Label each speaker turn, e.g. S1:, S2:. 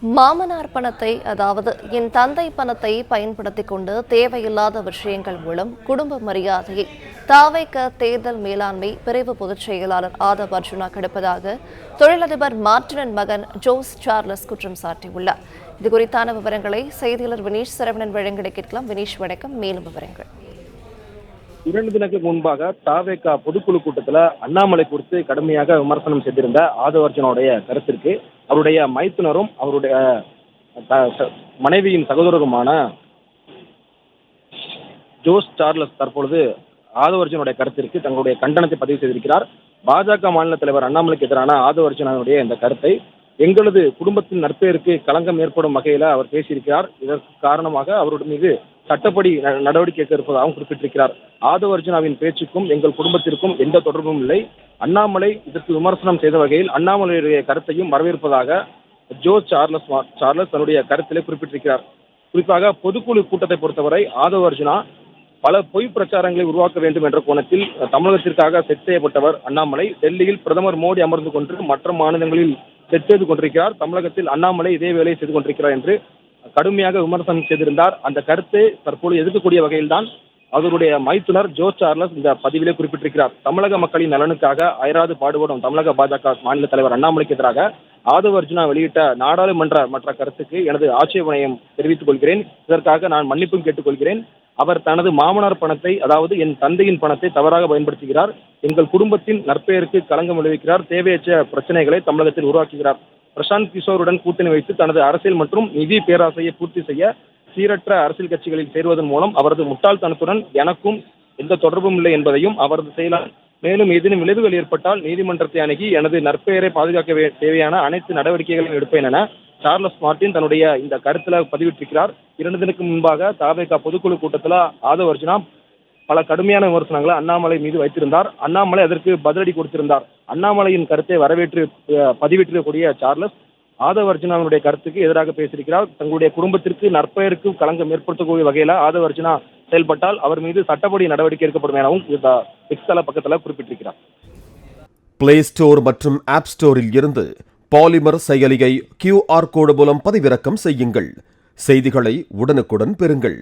S1: மாமனார் பணத்தை, அதாவது என் தந்தை பணத்தை பயன்படுத்திக் கொண்டு தேவையில்லாத விஷயங்கள் மூலம் குடும்ப மரியாதையை தாவைக்க தேர்தல் மேலாண்மை பிரிவு பொதுச் செயலாளர் ஆதவ் அர்ஜுனா கெடுப்பதாக தொழிலதிபர் மார்டினின் மகன் ஜோஸ் சார்லஸ் குற்றம் சாட்டியுள்ளார். இதுகுறித்தான விவரங்களை செய்தியாளர் வினீஷ் சரவணன் வழங்கிட கேட்கலாம். வினீஷ், வணக்கம். மேலும் விவரங்கள்.
S2: 2 தினங்களுக்கு முன்பாக தாவேகா பொதுக்குழு கூட்டத்தில் அண்ணாமலை குறித்து கடுமையாக விமர்சனம் செய்திருந்த ஆதவ் அர்ஜுனாவுடைய கருத்திற்கு அவருடைய மைத்துனரும் அவருடைய மனைவியின் சகோதரருமான ஜோஸ் சார்லஸ் தற்பொழுது ஆதவ் அர்ஜுனாவுடைய கருத்திற்கு தங்களுடைய கண்டனத்தை பதிவு செய்திருக்கிறார். பாஜக மாநில தலைவர் அண்ணாமலைக்கு எதிரான ஆதவ் அர்ஜுனாவுடைய இந்த கருத்தை எங்களது குடும்பத்தின் நற்பெயருக்கு களங்கம் ஏற்படும் வகையில் அவர் பேசியிருக்கிறார். இதற்கு காரணமாக அவருடைய மீது சட்டப்படி நடவடிக்கை இருப்பதாகவும் குறிப்பிட்டிருக்கிறார். ஆதவ் அர்ஜுனாவின் பேச்சுக்கும் எங்கள் குடும்பத்திற்கும் எந்த தொடர்பும் இல்லை. அண்ணாமலை இதற்கு விமர்சனம் செய்த வகையில் அண்ணாமலையுடைய கருத்தையும் வரவேற்பதாக ஜோஸ் சார்லஸ் தன்னுடைய கருத்திலே குறிப்பிட்டிருக்கிறார். குறிப்பாக பொதுக்குழு கூட்டத்தை பொறுத்தவரை ஆதவ் அர்ஜுனா பல பொய் பிரச்சாரங்களை உருவாக்க வேண்டும் என்ற கோணத்தில் தமிழகத்திற்காக செட் செய்யப்பட்டவர் அண்ணாமலை. டெல்லியில் பிரதமர் மோடி அமர்ந்து கொண்டு மற்ற மாநிலங்களில் செட் செய்து கொண்டிருக்கிறார். தமிழகத்தில் அண்ணாமலை இதே வேலையை செய்து கொண்டிருக்கிறார் என்று கடுமையாக விமர்சனம் செய்திருந்தார். அந்த கருத்தை தற்போது எதிர்க்கக்கூடிய வகையில்தான் அவருடைய மைத்துனர் ஜோஸ் சார்லஸ் இந்த பதிவிலே குறிப்பிட்டிருக்கிறார். தமிழக மக்களின் நலனுக்காக அயராது பாடுபடும் தமிழக பாஜக மாநில தலைவர் அண்ணாமலைக்கு எதிராக ஆதவ் அர்ஜுனா வெளியிட்ட நாடாளுமன்ற மற்ற கருத்துக்கு எனது ஆட்சேபனையும் தெரிவித்துக் கொள்கிறேன். இதற்காக நான் மன்னிப்பும் கேட்டுக்கொள்கிறேன். அவர் தனது மாமனார் பணத்தை, அதாவது என் தந்தையின் பணத்தை தவறாக பயன்படுத்துகிறார். எங்கள் குடும்பத்தின் நற்பெயருக்கு களங்கம் விளைவிக்கிறார். தேவையற்ற பிரச்சனைகளை தமிழகத்தில் உருவாக்குகிறார். பிரசாந்த் கிஷோருடன் கூட்டணி வைத்து தனது அரசியல் மற்றும் நிதி பேராசையை பூர்த்தி செய்ய சீரற்ற அரசியல் கட்சிகளில் சேருவதன் மூலம் அவரது முட்டாள்தனத்துடன் எனக்கும் எந்த தொடர்பும் இல்லை என்பதையும் அவரது செயலால் மேலும் ஏதேனும் விளைவுகள் ஏற்பட்டால் நீதிமன்றத்தை அணுகி எனது நற்பெயரை பாதுகாக்க தேவையான அனைத்து நடவடிக்கைகளையும் எடுப்பேன் என சார்லஸ் மார்டின் தன்னுடைய இந்த கருத்தில் பதிவிட்டிருக்கிறார். 2 தினங்களுக்கு முன்பாக தாவேகா பொதுக்குழு கூட்டத்தில் ஆதவ் அர்ஜுனா பல கடுமையான விமர்சனங்களை அண்ணாமலை மீது வைத்திருந்தார். அண்ணாமலை அதற்கு பதிலடி கொடுத்திருந்தார். அண்ணாமலையின் கருத்தை வரவேற்று பதிவிட்டிருக்கக்கூடிய சார்லஸ் ஆதவ் அர்ஜுனாவுடைய கருத்துக்கு எதிராக பேசியிருக்கிறார். தங்களுடைய குடும்பத்திற்கு நற்பெயருக்கு களங்கம் ஏற்படுத்தக்கூடிய வகையில் ஆதவ் அர்ஜுனா செயல்பட்டால் அவர் மீது சட்டப்படி நடவடிக்கை எடுக்கப்படும் எனவும் எக்ஸ்தல பக்கத்தில் குறிப்பிட்டிருக்கிறார்.
S3: பிளே ஸ்டோர் மற்றும் ஆப் ஸ்டோரில் இருந்து பாலிமர் செயலியை QR கோடு மூலம் பதிவிறக்கம் செய்யுங்கள். செய்திகளை உடனுக்குடன் பெறுங்கள்.